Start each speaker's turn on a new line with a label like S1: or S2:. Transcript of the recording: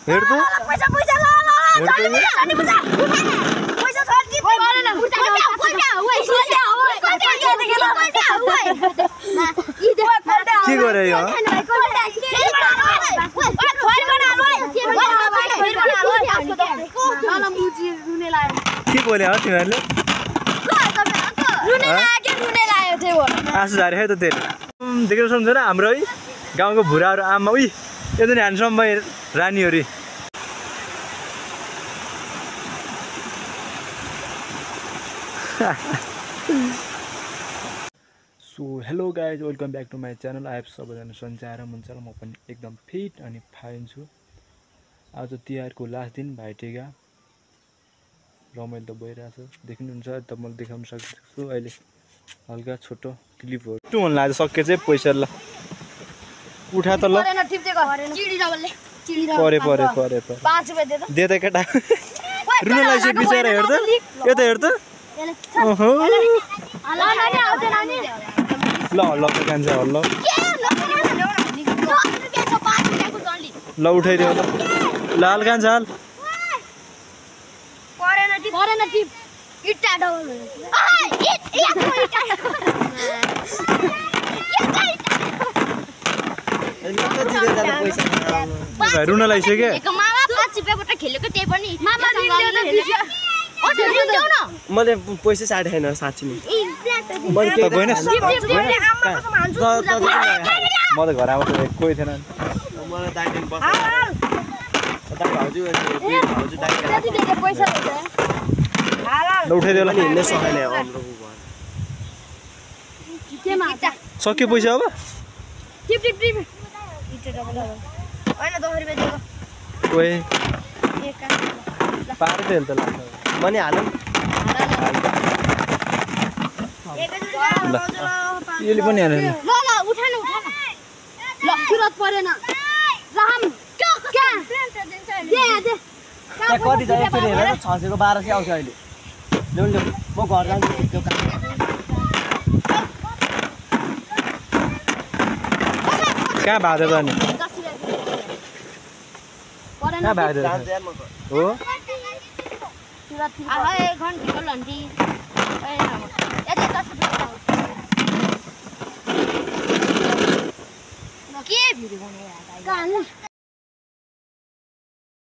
S1: हेर त
S2: पैसा पैसा ल पैसा छ कि
S1: के गरे यो के बोले हो तिमीहरुले आसु झारे है त तेरो देखेर सम्झेर हाम्रो है गाउँको भुराहरु आमा उइ यो त ह्यान्डसम भाइ रानीहरु so hello guys welcome back to my channel आई एफ सबैजना सन्चै आराम हुन्छ र म पनि एकदम फिट अनि फाइन छु। आज तिहारको लास्ट दिन भाइटिका रमाइलो त भइरहेछ देख्नुहुन्छ त म देखाउन सक्छु अहिले हल्का छोटो क्लिपहरु टु मन लाग्छ सके चाहिँ पैसा ल उठा त ल परे 5 रुपैयाँ दे त केटा रुन लाग्छ बिचारा हेर त यता हेर त ओहो ल कान्छ ल ल उठाइदियो ल लाल कान्छ हाल
S2: परेन टिप इट्टा डबल
S1: रुन लागिसक्यो
S3: मैले पैसा साटे छैन साँच्ची नि
S1: म त घर आउँछ कोही थिएन
S3: मलाई दाइदिन बस्छ
S1: ल उठाइदियो ल
S3: हिँड्न सकेन हाम्रो
S1: सक्यो पैसा अब ओए पार त हेल्थ लाग्छ
S3: मनी हालौँ
S1: ल यसले पनि हाल्नु
S2: ल सुरत परेन राम
S3: कति छ एकचोटि हेरेर 600 को 1200 आउँछ अहिले ल्याउ ल्याउ म घर जान्छु त्यो काम
S1: कहाँ भादे त नि कहाँ भादे हो